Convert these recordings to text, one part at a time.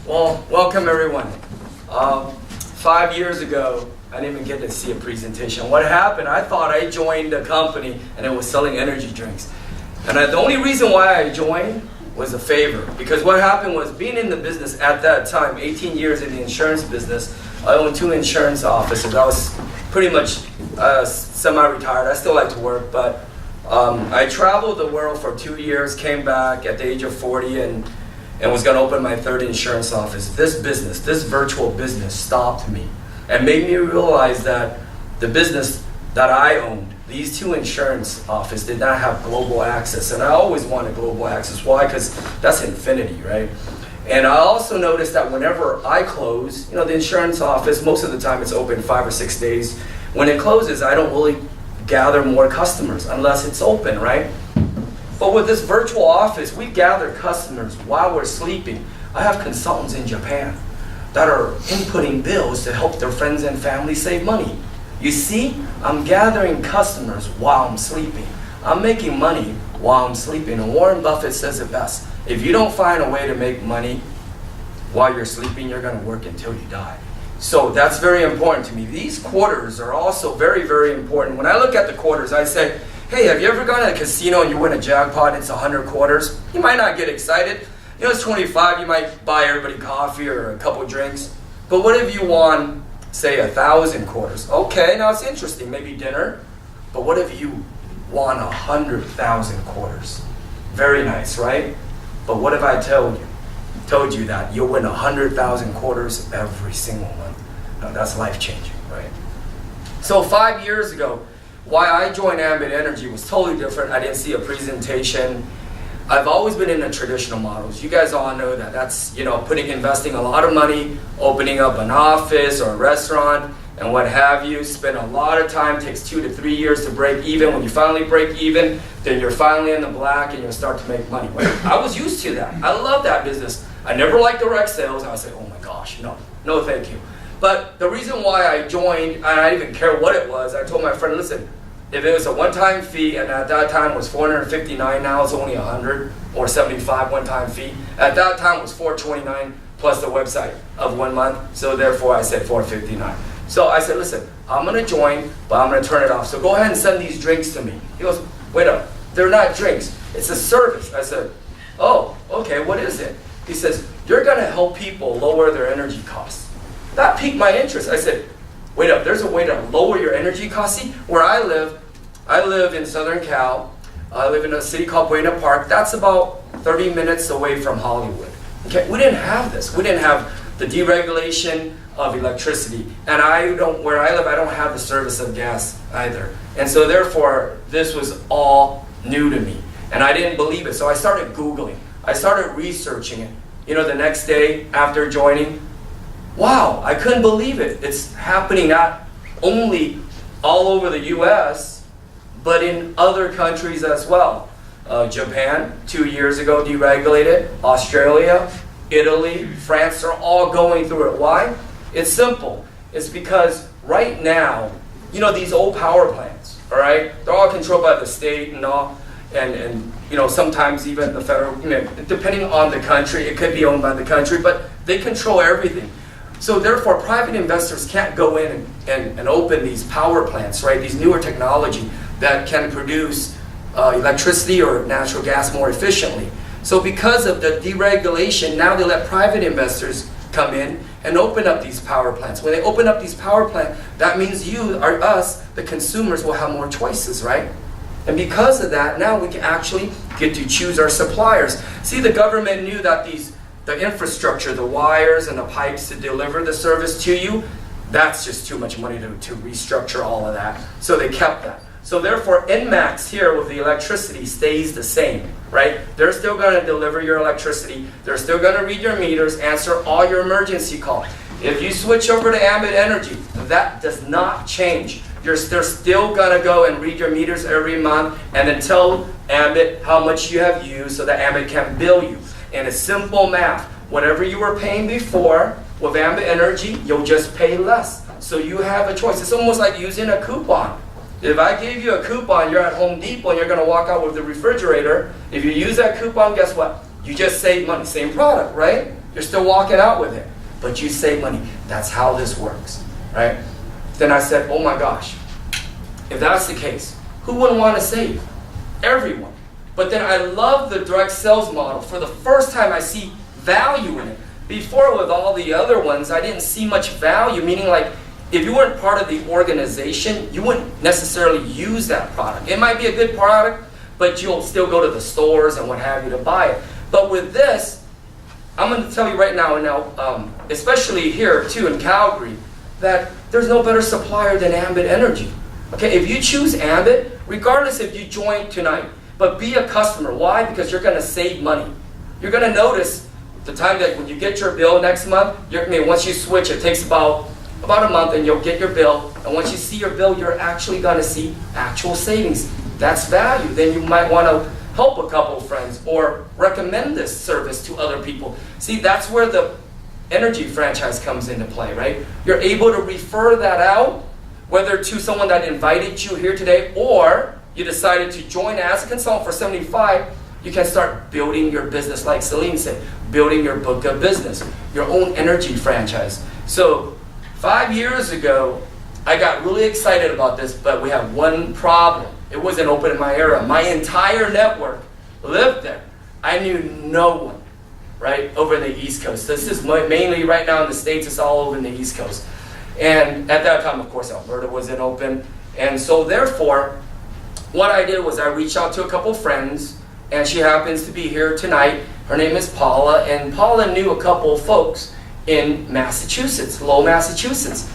Well, welcome everyone. 5 years ago, I didn't even get to see a presentation. What happened, I thought I joined a company and it was selling energy drinks. And the only reason why I joined was a favor. Because what happened was, being in the business at that time, 18 years in the insurance business, I owned 2 insurance offices. I was pretty much semi-retired. I still like to work, but I traveled the world for 2 years, came back at the age of 40, and was going to open my 3rd insurance office. This business, this virtual business, stopped me and made me realize that the business that I owned, these 2 insurance offices, did not have global access. And I always wanted global access. Why? Because that's infinity, right? And I also noticed that whenever I close, the insurance office, most of the time it's open 5 or 6 days. When it closes, I don't really gather more customers unless it's open, right? But with this virtual office, we gather customers while we're sleeping. I have consultants in Japan that are inputting bills to help their friends and family save money. You see, I'm gathering customers while I'm sleeping. I'm making money while I'm sleeping. And Warren Buffett says it best: if you don't find a way to make money while you're sleeping, you're going to work until you die. So that's very important to me. These quarters are also very, very important. When I look at the quarters, I say, hey, have you ever gone to a casino and you win a jackpot and it's 100 quarters? You might not get excited. It's 25, you might buy everybody coffee or a couple drinks. But what if you won, say, 1,000 quarters? Okay, now it's interesting, maybe dinner. But what if you won 100,000 quarters? Very nice, right? But what if I told you that you'll win 100,000 quarters every single month? Now that's life-changing, right? So 5 years ago, why I joined Ambit Energy was totally different. I didn't see a presentation. I've always been in the traditional models. You guys all know that. That's, investing a lot of money, opening up an office or a restaurant and what have you. Spend a lot of time, takes 2 to 3 years to break even. When you finally break even, then you're finally in the black and you'll start to make money. I was used to that. I love that business. I never liked direct sales. I would say, oh my gosh, no thank you. But the reason why I joined, and I didn't even care what it was, I told my friend, listen, if it was a one-time fee, and at that time was $459, now it's only $100 or $75 one-time fee. At that time it was $429 plus the website of 1 month, so therefore I said $459. So I said, listen, I'm going to join, but I'm going to turn it off. So go ahead and send these drinks to me. He goes, wait up, they're not drinks, it's a service. I said, oh, okay, what is it? He says, you're going to help people lower their energy costs. That piqued my interest. I said, wait up, there's a way to lower your energy costs? See, where I live in Southern Cal. I live in a city called Buena Park. That's about 30 minutes away from Hollywood. Okay, we didn't have this. We didn't have the deregulation of electricity. And where I live, I don't have the service of gas either. And so therefore, this was all new to me. And I didn't believe it. So I started Googling. I started researching it. The next day after joining, wow, I couldn't believe it. It's happening not only all over the US, but in other countries as well. Japan, 2 years ago, deregulated. Australia, Italy, France are all going through it. Why? It's simple. It's because right now, these old power plants, all right? They're all controlled by the state and all, and sometimes even the federal, depending on the country, it could be owned by the country, but they control everything. So therefore, private investors can't go in and open these power plants, right? These newer technology that can produce electricity or natural gas more efficiently. So because of the deregulation, now they let private investors come in and open up these power plants. When they open up these power plants, that means you or us, the consumers, will have more choices, right? And because of that, now we can actually get to choose our suppliers. See, the government knew that the infrastructure, the wires and the pipes to deliver the service to you, that's just too much money to restructure all of that. So they kept that. So therefore, ENMAX here with the electricity stays the same, right? They're still going to deliver your electricity. They're still going to read your meters, answer all your emergency calls. If you switch over to Ambit Energy, that does not change. They're still going to go and read your meters every month and then tell Ambit how much you have used so that Ambit can bill you. And it's simple math. Whatever you were paying before with Ambit Energy, you'll just pay less. So you have a choice. It's almost like using a coupon. If I gave you a coupon, you're at Home Depot and you're going to walk out with the refrigerator. If you use that coupon, guess what? You just save money. Same product, right? You're still walking out with it, but you save money. That's how this works, right? Then I said, oh my gosh, if that's the case, who wouldn't want to save? Everyone. But then I love the direct sales model. For the first time, I see value in it. Before, with all the other ones, I didn't see much value, meaning like, if you weren't part of the organization, you wouldn't necessarily use that product. It might be a good product, but you'll still go to the stores and what have you to buy it. But with this, I'm going to tell you right now, especially here too in Calgary, that there's no better supplier than Ambit Energy. Okay, if you choose Ambit, regardless if you join tonight, but be a customer. Why? Because you're going to save money. You're going to notice the time that when you get your bill next month, once you switch, it takes about a month and you'll get your bill. And once you see your bill, you're actually going to see actual savings. That's value. Then you might want to help a couple of friends or recommend this service to other people. See, that's where the energy franchise comes into play, right? You're able to refer that out, whether to someone that invited you here today or you decided to join as a consultant for $75, you can start building your business, like Celine said, building your book of business, your own energy franchise. So 5 years ago, I got really excited about this, but we had one problem. It wasn't open in my area. My entire network lived there. I knew no one, right, over in the East Coast. This is mainly right now in the States, it's all over in the East Coast. And at that time, of course, Alberta wasn't open. And so therefore, what I did was I reached out to a couple friends, and she happens to be here tonight. Her name is Paula, and Paula knew a couple folks in Massachusetts, Lowell, Massachusetts.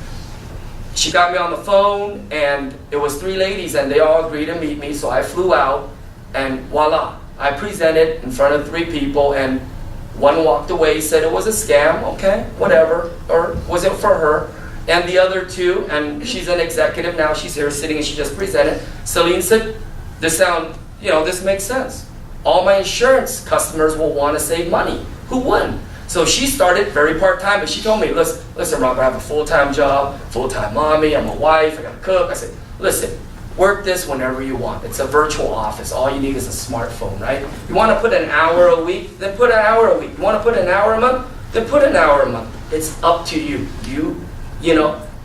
She got me on the phone, and it was 3 ladies, and they all agreed to meet me, so I flew out, and voila. I presented in front of 3 people, and one walked away, said it was a scam, okay, whatever, or was it for her? And the other 2, and she's an executive now, she's here sitting and she just presented. Celine said, this makes sense. All my insurance customers will want to save money. Who wouldn't? So she started very part-time, but she told me, listen, Robert, I have a full-time job, full-time mommy, I'm a wife, I got to cook. I said, listen, work this whenever you want. It's a virtual office. All you need is a smartphone, right? You want to put an hour a week? Then put an hour a week. You want to put an hour a month? Then put an hour a month. It's up to you.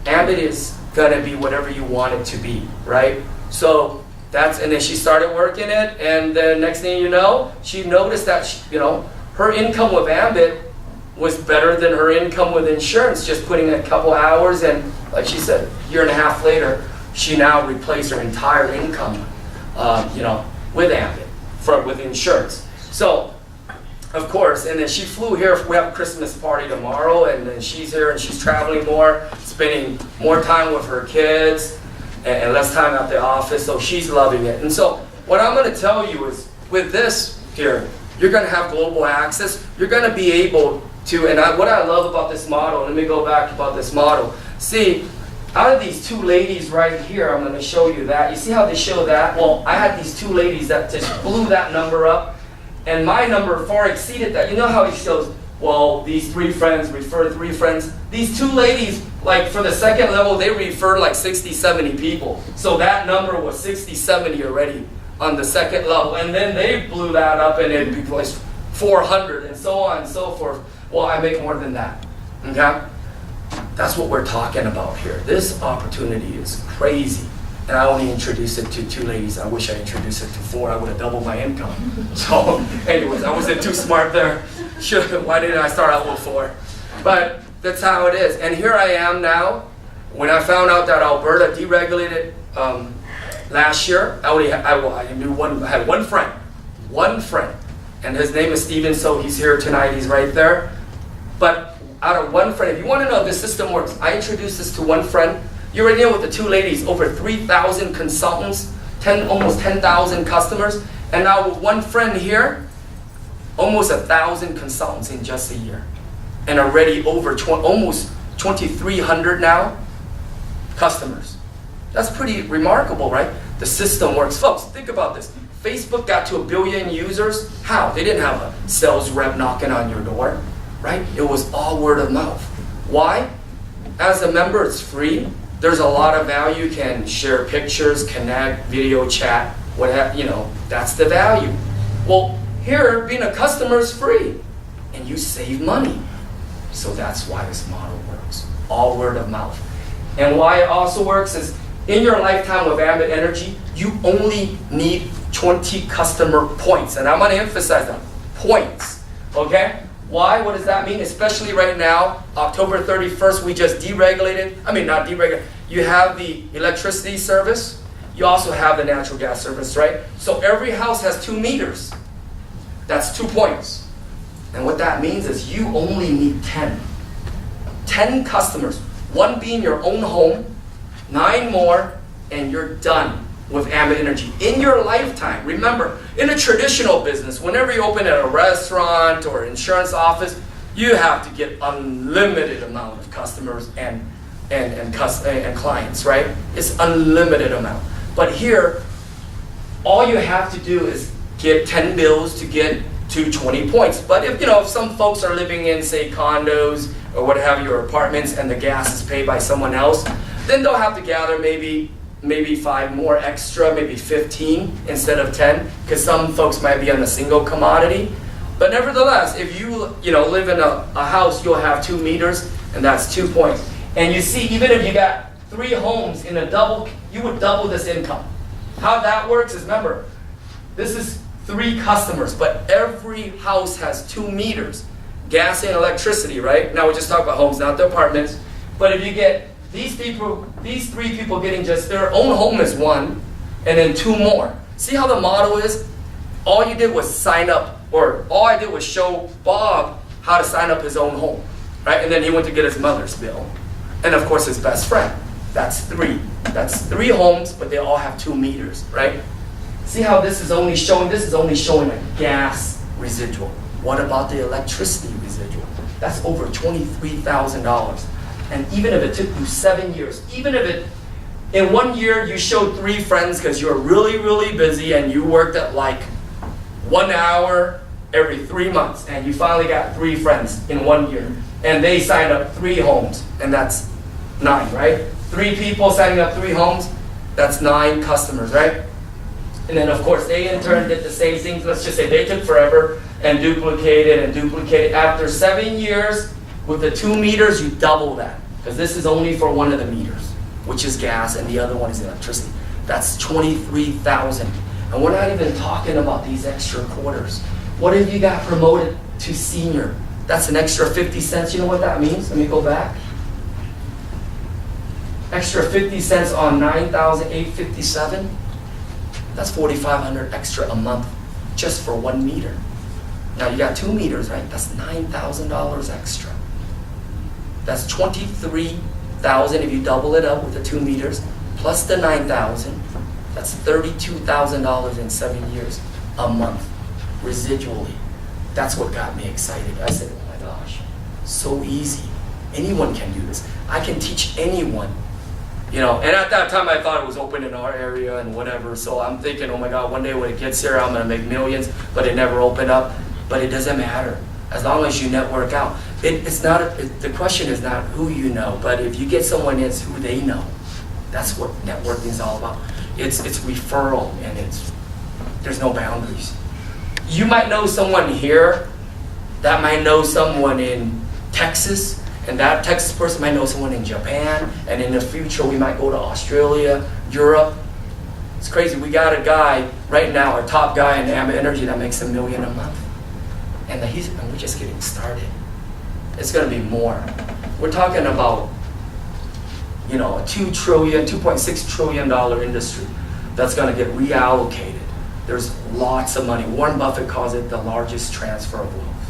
Ambit is going to be whatever you want it to be, right? So and then she started working it, and then next thing you know, she noticed that, her income with Ambit was better than her income with insurance, just putting in a couple hours, and like she said, a year and a half later, she now replaced her entire income, with Ambit, with insurance. So, of course, and then she flew here. We have a Christmas party tomorrow, and then she's here, and she's traveling more, spending more time with her kids, and less time at the office, so she's loving it. And so, what I'm going to tell you is, with this here, you're going to have global access. You're going to be able to, and what I love about this model, let me go back about this model. See, out of these 2 ladies right here, I'm going to show you that. You see how they show that? Well, I had these 2 ladies that just blew that number up. And my number far exceeded that. You know how he shows, well, these 3 friends refer 3 friends. These 2 ladies, like for the second level, they referred like 60, 70 people. So that number was 60, 70 already on the second level. And then they blew that up and it became 400 and so on and so forth. Well, I make more than that. Okay? That's what we're talking about here. This opportunity is crazy. And I only introduced it to 2 ladies. I wish I introduced it to 4. I would have doubled my income. So, anyways, I wasn't too smart there. Why didn't I start out with 4? But that's how it is. And here I am now. When I found out that Alberta deregulated last year, I had one friend, and his name is Steven. So he's here tonight. He's right there. But out of one friend, if you want to know if this system works, I introduced this to one friend. You already know with the 2 ladies, over 3,000 consultants, almost 10,000 customers, and now with one friend here, almost 1,000 consultants in just a year, and already over almost 2,300 now customers. That's pretty remarkable, right? The system works. Folks, think about this. Facebook got to 1 billion users. How? They didn't have a sales rep knocking on your door, right? It was all word of mouth. Why? As a member, it's free. There's a lot of value. You can share pictures, connect, video chat, that's the value. Well, here, being a customer is free, and you save money. So that's why this model works. All word of mouth. And why it also works is, in your lifetime with Ambit Energy, you only need 20 customer points. And I'm going to emphasize that. Points. Okay? Why? What does that mean? Especially right now, October 31st, we just deregulated. I mean, not deregulated. You have the electricity service. You also have the natural gas service, right? So every house has 2 meters. That's 2 points. And what that means is you only need 10. 10 customers. 1 being your own home, 9 more, and you're done with Ambit Energy in your lifetime. Remember, in a traditional business, whenever you open at a restaurant or insurance office, you have to get unlimited amount of customers and clients, right? It's unlimited amount. But here, all you have to do is get 10 bills to get to 20 points. But if some folks are living in, say, condos or what have you, or apartments, and the gas is paid by someone else, then they'll have to gather maybe 5 more extra, maybe 15 instead of 10, because some folks might be on a single commodity. But nevertheless, if you live in a house, you'll have 2 meters, and that's 2 points. And you see, even if you got 3 homes in a double, you would double this income. How that works is, remember, this is 3 customers, but every house has 2 meters, gas and electricity, right? Now we're just talking about homes, not the apartments. But if you get these 3 people getting just their own home is 1, and then 2 more. See how the model is? All you did was sign up, or all I did was show Bob how to sign up his own home, right? And then he went to get his mother's bill. And of course his best friend. That's 3. That's 3 homes, but they all have 2 meters, right? See how this is only showing a gas residual. What about the electricity residual? That's over $23,000. And even if it took you 7 years, even if in 1 year you showed 3 friends because you're really, really busy and you worked at like 1 hour every 3 months, and you finally got 3 friends in 1 year, and they signed up 3 homes, and that's 9, right? 3 people signing up 3 homes, that's 9 customers, right? And then of course they in turn did the same thing. Let's just say they took forever and duplicated. After 7 years, with the 2 meters, you double that, because this is only for one of the meters, which is gas, and the other one is electricity. That's 23,000. And we're not even talking about these extra quarters. What if you got promoted to senior? That's an extra 50 cents. You know what that means? Let me go back. Extra 50 cents on 9,857. That's 4,500 extra a month just for 1 meter. Now you got 2 meters, right? That's $9,000 extra. That's 23,000 if you double it up with the 2 meters, plus the 9,000. That's $32,000 in 7 years a month, residually. That's what got me excited. I said, oh my gosh, so easy. Anyone can do this. I can teach anyone. And at that time I thought it was open in our area and whatever, so I'm thinking, oh my God, one day when it gets here, I'm gonna make millions, but it never opened up. But it doesn't matter, as long as you network out. The question is not who you know, but if you get someone, it's who they know. That's what networking is all about. It's referral, and there's no boundaries. You might know someone here that might know someone in Texas, and that Texas person might know someone in Japan, and in the future we might go to Australia, Europe. It's crazy. We got a guy right now, our top guy in Ambit Energy, that makes $1 million a month. And we're just getting started. It's going to be more. We're talking about, a $2.6 trillion industry that's going to get reallocated. There's lots of money. Warren Buffett calls it the largest transfer of wealth.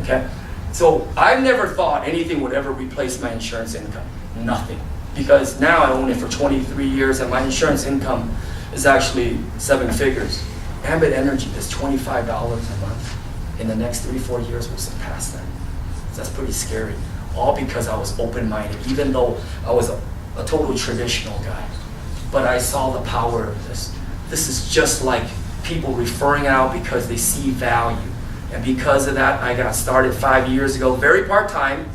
Okay? So I've never thought anything would ever replace my insurance income. Nothing. Because now I own it for 23 years, and my insurance income is actually 7 figures. Ambit Energy is $25 a month. In the next 3-4 years, we'll surpass that. That's pretty scary. All because I was open-minded, even though I was a total traditional guy. But I saw the power of this. This is just like people referring out because they see value. And because of that, I got started 5 years ago, very part-time.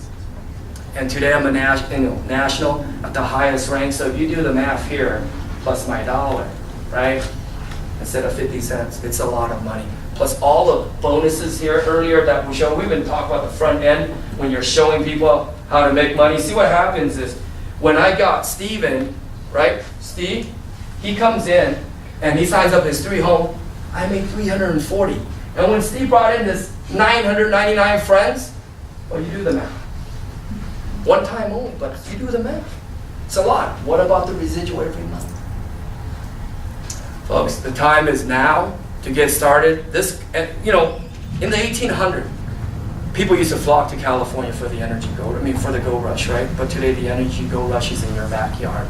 And today I'm a national at the highest rank. So if you do the math here, plus my dollar, right? Instead of 50 cents, it's a lot of money. Plus all the bonuses here earlier that we showed. We've been talking about the front end. when you're showing people how to make money. See what happens is, when I got Steven, right? Steve, he comes in and he signs up his 3 home. I make 340. And when Steve brought in his 999 friends, well, you do the math. One time only, but you do the math. It's a lot. What about the residual every month? Folks, the time is now to get started. This, you know, in the 1800s, people used to flock to California for the energy gold. I mean, for the gold rush, right? But today, the energy gold rush is in your backyard,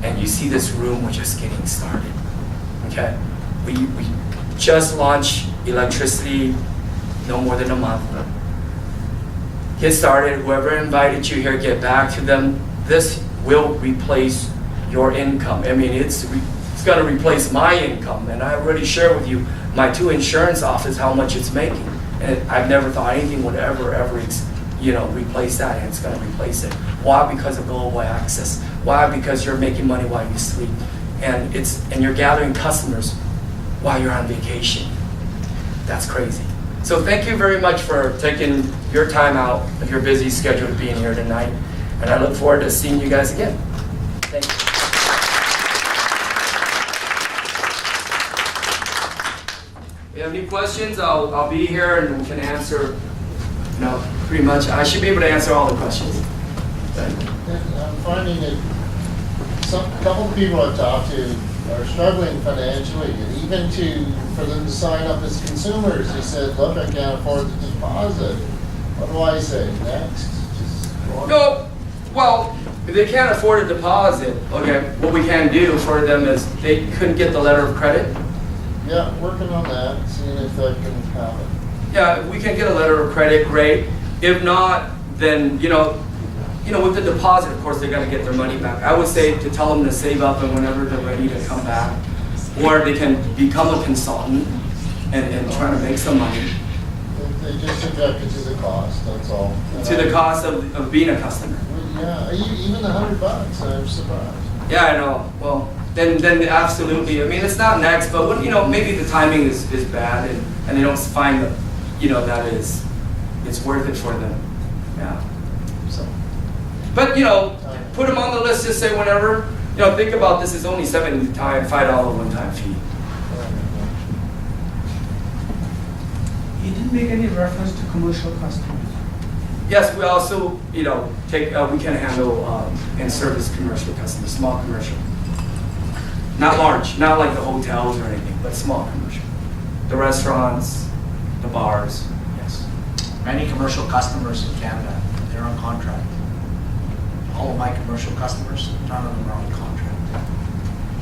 and you see this room. We're just getting started. Okay, we just launched electricity, no more than a month. Get started. Whoever invited you here, get back to them. This will replace your income. I mean, it's going to replace my income, and I already shared with you my 2 insurance offices how much it's making. And I've never thought anything would ever, you know, replace that, and it's going to replace it. Why? Because of global access. Why? Because you're making money while you sleep, and you're gathering customers while you're on vacation. That's crazy. So thank you very much for taking your time out of your busy schedule to being here tonight, and I look forward to seeing you guys again. Thank you. If you have any questions, I'll be here and we can answer, you know, pretty much. I should be able to answer all the questions. Okay. I'm finding that a couple of people I've talked to are struggling financially, and even for them to sign up as consumers, they said, look, I can't afford the deposit. What do I say? Next? No, well, if they can't afford a deposit, okay, what we can do for them is they couldn't get the letter of credit. Yeah, working on that, seeing if that can happen. Yeah, if we can get a letter of credit, great. If not, then, you know, with the deposit, of course, they got to get their money back. I would say to tell them to save up, and whenever they're ready to come back, or they can become a consultant and try to make some money. They just subject it to the cost, that's all. To the cost of being a customer. Yeah, even the $100, I'm surprised. Yeah, I know. Well, then absolutely. I mean, it's not next, but when, you know, maybe the timing is bad, and they don't find that, you know, that it's worth it for them. Yeah. So, but you know, put them on the list. Just say whenever. You know, think about this is only $5 one-time fee. You didn't make any reference to commercial customers. Yes, we also, you know, we can handle and service commercial customers, small commercial. Not large, not like the hotels or anything, but small commercial. The restaurants, the bars, yes. Many commercial customers in Canada, they're on contract. All of my commercial customers, none of them are on contract.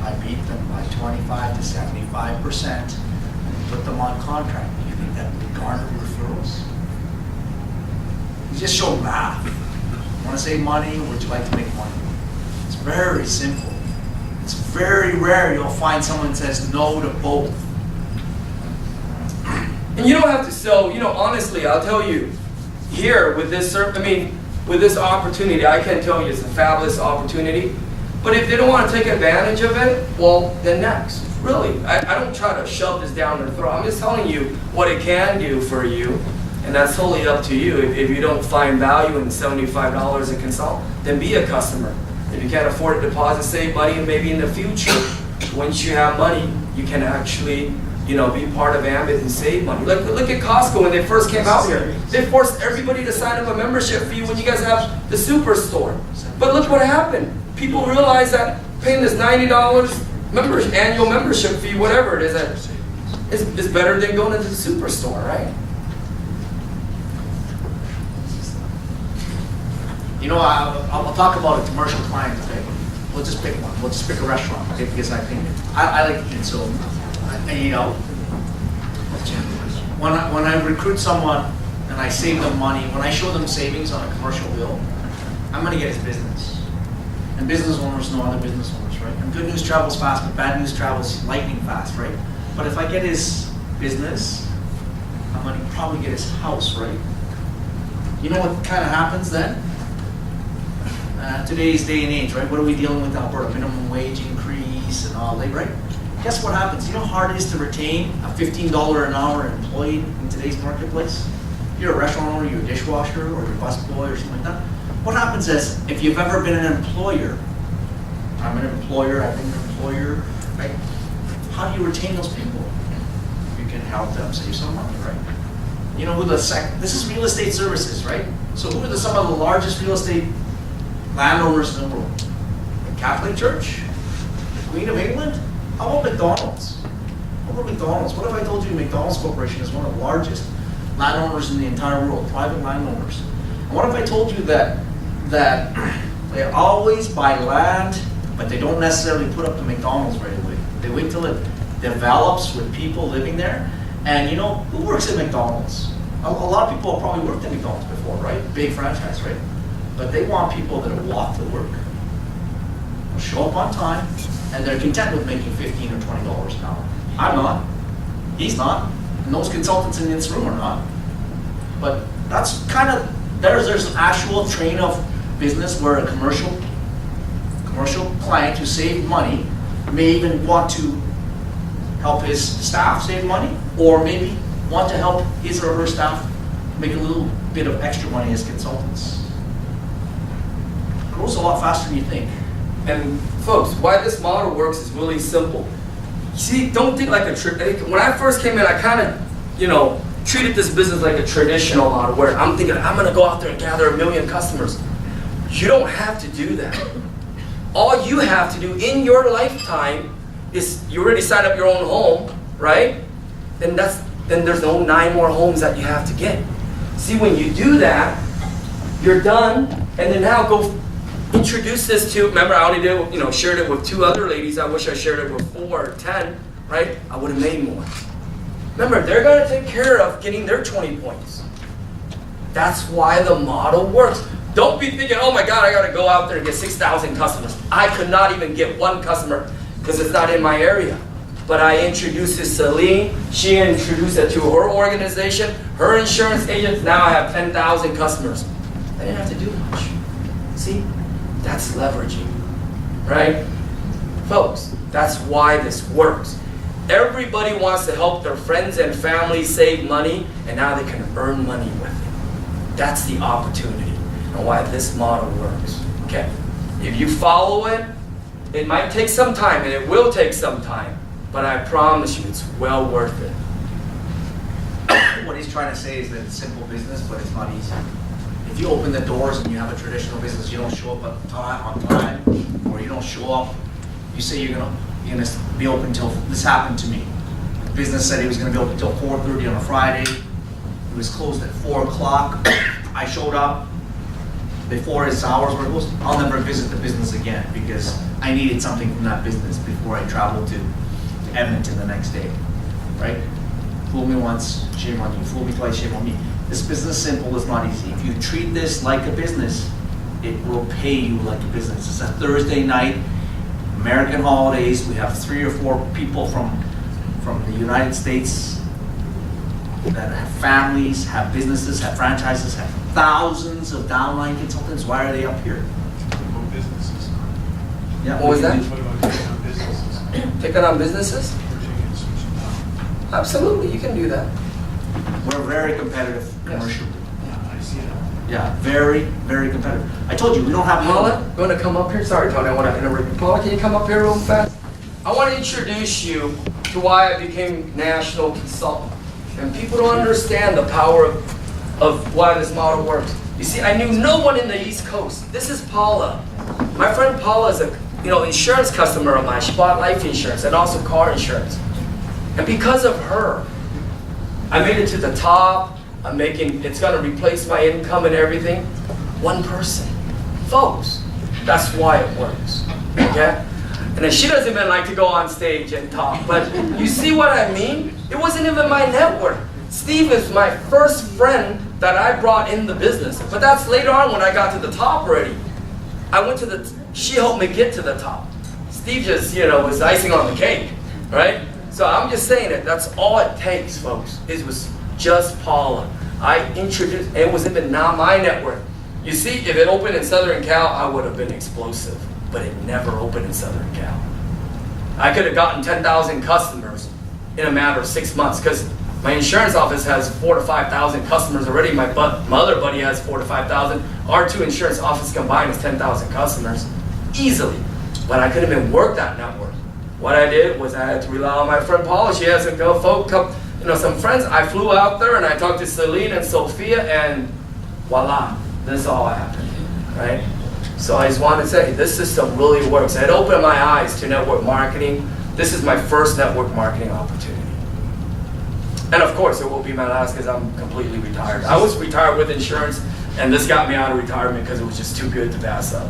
I beat them by 25 to 75% and put them on contract. Do you think that would garner referrals? You just show math. You want to save money, or would you like to make money? It's very simple. It's very rare you'll find someone that says no to both. And you don't have to sell, you know, honestly, I'll tell you, here with this, with this opportunity, I can tell you it's a fabulous opportunity. But if they don't want to take advantage of it, well, then next. Really, I don't try to shove this down their throat. I'm just telling you what it can do for you, and that's totally up to you. If you don't find value in $75 a consult, then be a customer. If you can't afford a deposit, save money, and maybe in the future, once you have money, you can actually, you know, be part of Ambit and save money. Look at Costco when they first came out here. They forced everybody to sign up a membership fee when you guys have the Superstore. But look what happened. People realized that paying this $90 annual membership fee, whatever it is better than going to the Superstore, right? You know, I'll talk about a commercial client, okay? We'll just pick one. We'll just pick a restaurant, okay? Because I think I like to eat, so, and you know, when I recruit someone and I save them money, when I show them savings on a commercial bill, I'm going to get his business. And business owners know other business owners, right? And good news travels fast, but bad news travels lightning fast, right? But if I get his business, I'm going to probably get his house, right? You know what kind of happens then? Today's day and age, right? What are we dealing with Alberta? Minimum wage increase and all that, right? Guess what happens? You know how hard it is to retain a $15 an hour employee in today's marketplace? you're a restaurant owner, you're a dishwasher, or you're a busboy or something like that. What happens is, if you've ever been an employer, I'm an employer, I've been an employer, right? How do you retain those people? You can help them save some money, right? You know who this is real estate services, right? So who are some of the largest real estate landowners in the world? The Catholic Church? The Queen of England? How about McDonald's? What about McDonald's? What if I told you McDonald's Corporation is one of the largest landowners in the entire world, private landowners? And what if I told you that they always buy land, but they don't necessarily put up the McDonald's right away. They wait till it develops with people living there. And you know, who works at McDonald's? A lot of people have probably worked at McDonald's before, right? Big franchise, right? But they want people that walk to work, show up on time, and they're content with making $15 or $20 an hour. I'm not. He's not. And those consultants in this room are not. But that's kind of, there's an actual train of business where a commercial client who saved money may even want to help his staff save money, or maybe want to help his or her staff make a little bit of extra money as consultants. It grows a lot faster than you think. And folks, why this model works is really simple. See, don't think like when I first came in, I kind of, treated this business like a traditional model where I'm thinking, I'm gonna go out there and gather 1 million customers. You don't have to do that. All you have to do in your lifetime is, you already signed up your own home, right? Then there's no 9 more homes that you have to get. See, when you do that, you're done, and then now go introduce this to, remember I only did, shared it with 2 other ladies. I wish I shared it with 4 or 10, right? I would have made more. Remember, they're gonna take care of getting their 20 points. That's why the model works. Don't be thinking, oh my God, I gotta go out there and get 6,000 customers. I could not even get 1 customer because it's not in my area. But I introduced it to Celine, she introduced it to her organization, her insurance agents, now I have 10,000 customers. I didn't have to do much. See, that's leveraging, right? Folks, that's why this works. Everybody wants to help their friends and family save money, and now they can earn money with it. That's the opportunity, and why this model works, okay? If you follow it, it might take some time, and it will take some time, but I promise you, it's well worth it. What he's trying to say is that it's simple business, but it's not easy. If you open the doors and you have a traditional business, you don't show up on time, or you don't show up, you say you're gonna be open till, this happened to me. The business said he was gonna be open till 4:30 on a Friday. It was closed at 4 o'clock. I showed up before his hours were closed. I'll never visit the business again because I needed something from that business before I traveled to Edmonton the next day, right? Fool me once, shame on you. Fool me twice, shame on me. This business simple is not easy. If you treat this like a business, it will pay you like a business. It's a Thursday night, American holidays. We have 3 or 4 people from the United States that have families, have businesses, have franchises, have thousands of downline consultants. Why are they up here? About businesses. What was that? What about taking on businesses? Taking on businesses? Merging and switching out. Absolutely, you can do that. We're very competitive commercial. Yeah, I see that. Yeah, very, very competitive. I told you, we don't have Paula, you want to come up here? Sorry, Tony, I want to interrupt you. Paula, can you come up here real fast? I want to introduce you to why I became national consultant. And people don't understand the power of why this model works. You see, I knew no one in the East Coast. This is Paula. My friend Paula is a insurance customer of mine. She bought life insurance and also car insurance. And because of her, I made it to the top. It's gonna replace my income and everything. 1 person. Folks, that's why it works, okay? And then she doesn't even like to go on stage and talk, but you see what I mean? It wasn't even my network. Steve is my first friend that I brought in the business, but that's later on when I got to the top already. She helped me get to the top. Steve just, was icing on the cake, right? So I'm just saying that that's all it takes, folks. It was just Paula. I introduced, it was even not my network. You see, if it opened in Southern Cal, I would have been explosive, but it never opened in Southern Cal. I could have gotten 10,000 customers in a matter of 6 months because My insurance office has 4,000 to 5,000 customers already. My other buddy has 4,000 to 5,000. Our two insurance offices combined is 10,000 customers, easily. But I couldn't even work that network. What I did was I had to rely on my friend Paula. She has some friends. I flew out there and I talked to Celine and Sophia, and voila, this all happened, right? So I just wanted to say, this system really works. It opened my eyes to network marketing. This is my first network marketing opportunity. And of course, it will be my last because I'm completely retired. I was retired with insurance, and this got me out of retirement because it was just too good to pass up.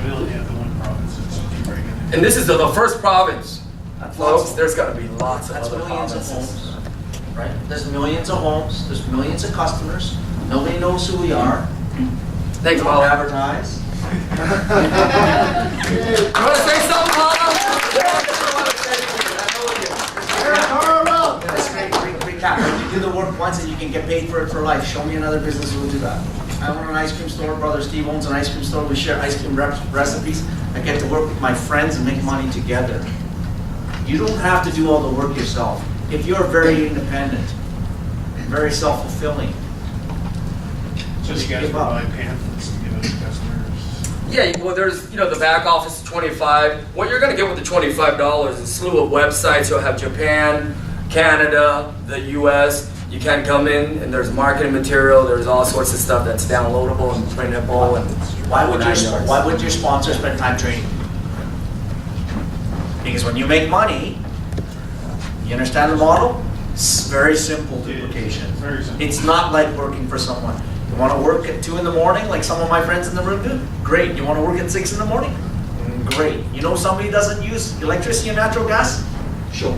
We only have the one province, it's keep breaking it. And this is the first province. That's Folks, lots. there's got to be lots of That's other millions of provinces. homes, right? There's millions of homes, there's millions of customers. Nobody knows who we are. Thanks, We don't Paula. advertise. You want to say something, Paula? That's great, great recap. You do the work once and you can get paid for it for life. Show me another business who will do that. I own an ice cream store. Brother Steve owns an ice cream store. We share ice cream recipes. I get to work with my friends and make money together. You don't have to do all the work yourself. If you're very independent, very self-fulfilling, So you guys provide pamphlets to give it to customers. Yeah, well, there's, the back office is 25. What you're going to get with the $25 is a slew of websites. You'll have Japan, Canada, the US. You can come in and there's marketing material. There's all sorts of stuff that's downloadable and printable. And why would your sponsor spend time training? Because when you make money, you understand the model? It's very simple duplication. Very simple. It's not like working for someone. You want to work at 2 in the morning, like some of my friends in the room do? Great. You want to work at 6 in the morning? Great. You know somebody doesn't use electricity and natural gas? Sure.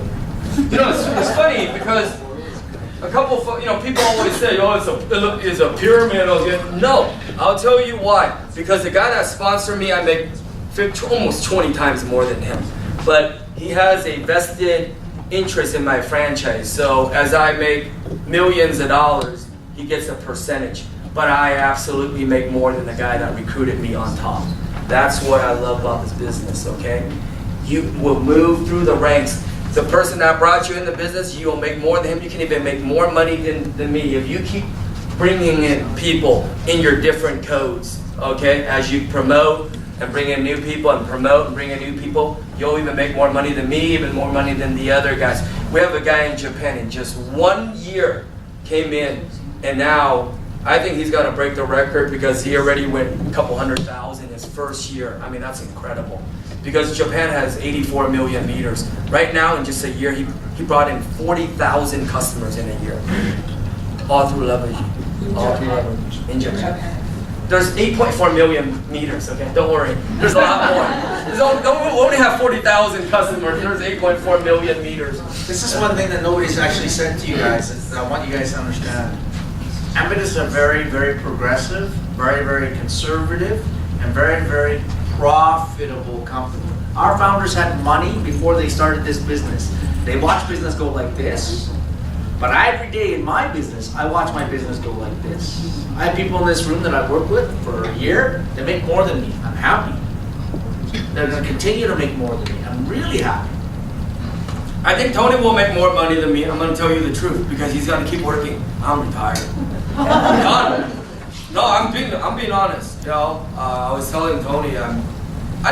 it's funny because a couple of, people always say, oh, it's a pyramid. No, I'll tell you why. Because the guy that sponsored me, I make almost 20 times more than him. But he has a vested interest in my franchise. So as I make millions of dollars, he gets a percentage. But I absolutely make more than the guy that recruited me on top. That's what I love about this business, okay? You will move through the ranks. The person that brought you in the business, you will make more than him. You can even make more money than me. If you keep bringing in people in your different codes, okay? As you promote and bring in new people and promote and bring in new people, you'll even make more money than me, even more money than the other guys. We have a guy in Japan in just 1 year came in, and now I think he's going to break the record because he already went a couple 100,000 his first year. I mean, that's incredible. Because Japan has 84 million meters. Right now, in just a year, he brought in 40,000 customers in a year. All through leverage. All through leverage. In Japan. There's 8.4 million meters, okay? Don't worry. There's a lot more. We only have 40,000 customers. There's 8.4 million meters. This is one thing that nobody's actually said to you guys that I want you guys to understand. Ambit is a very, very progressive, very, very conservative, and very, very profitable company. Our founders had money before they started this business. They watched business go like this, but every day in my business, I watch my business go like this. I have people in this room that I've worked with for a year that make more than me. I'm happy. They're going to continue to make more than me. I'm really happy. I think Tony will make more money than me. I'm going to tell you the truth because he's going to keep working. I'm retired. No, I'm being honest. I was telling Tony, I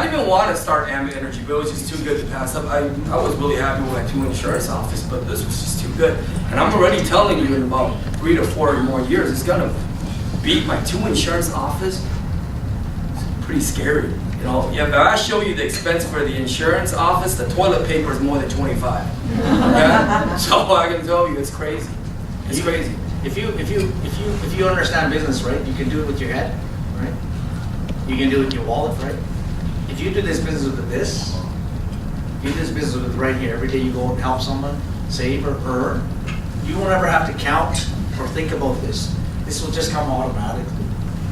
didn't even want to start Ambit Energy, but it was just too good to pass up. I was really happy with my 2 insurance office, but this was just too good. And I'm already telling you in about 3 to 4 more years, it's going to beat my 2 insurance office. It's pretty scary. If I show you the expense for the insurance office, the toilet paper is more than 25. Okay? So I can tell you, it's crazy. It's crazy. If you understand business, right, you can do it with your head, right? You can do it with your wallet, right? If you do this business with this, you do this business with right here. Every day you go and help someone, save or earn, you won't ever have to count or think about this. This will just come automatically.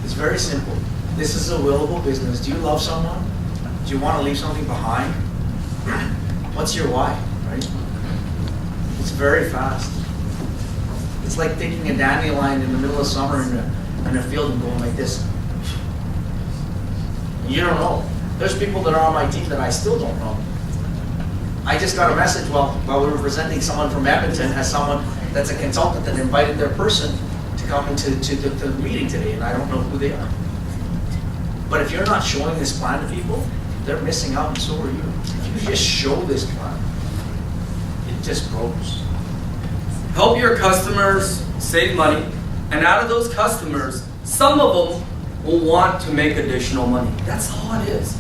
It's very simple. This is a willable business. Do you love someone? Do you want to leave something behind? What's your why, right? It's very fast. It's like taking a dandelion in the middle of summer in a field and going like this. You don't know. There's people that are on my team that I still don't know. I just got a message while we were presenting someone from Edmonton as someone that's a consultant that invited their person to come into the meeting today, and I don't know who they are. But if you're not showing this plan to people, they're missing out, and so are you. If you just show this plan, it just grows. Help your customers save money, and out of those customers, some of them will want to make additional money. That's all it is.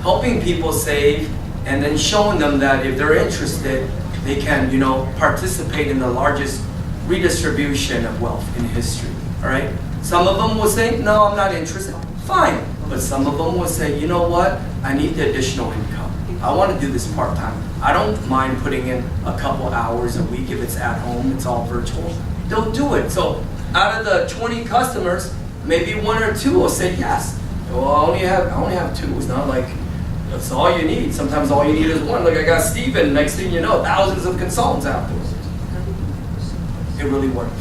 Helping people save and then showing them that if they're interested, they can, participate in the largest redistribution of wealth in history. All right? Some of them will say, no, I'm not interested. Fine. But some of them will say, you know what? I need the additional income. I want to do this part-time. I don't mind putting in a couple hours a week if it's at home, it's all virtual. They'll do it. So out of the 20 customers, maybe 1 or 2 will say yes. Well, I only have 2. It's not like that's all you need. Sometimes all you need is 1. Look, I got Steven. Next thing you know, thousands of consultants out there. It really works.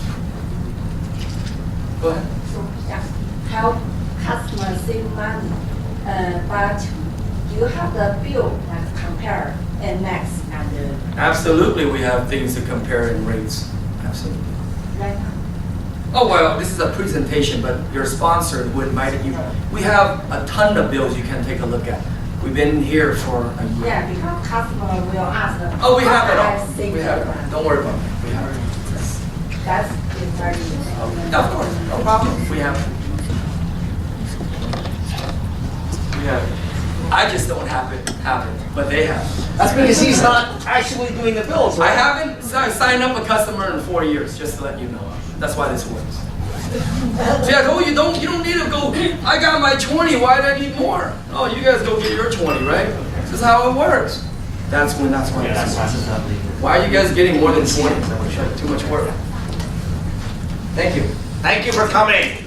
Go ahead. So, yeah, help customers save money, but do you have the bill that compare Max and Absolutely, we have things to compare in rates. Absolutely. right now? Oh, well, this is a presentation, but your sponsor would invite you. We have a ton of bills you can take a look at. We've been here for a year. Yeah, because customer will ask them. Oh, we have it "How all. can I save We have money?" it. Don't worry about it. We have it. That's very. Yeah, of course, no problem. We have it. We have it. I just don't have it, but they have it. That's because he's not actually doing the bills. I haven't signed up a customer in 4 years, just to let you know. That's why this works. See, I told you, you don't need to go, I got my 20, why do I need more? Oh, you guys go get your 20, right? This is how it works. That's why this works. Why are you guys getting more than 20? Too much work. Thank you. Thank you for coming.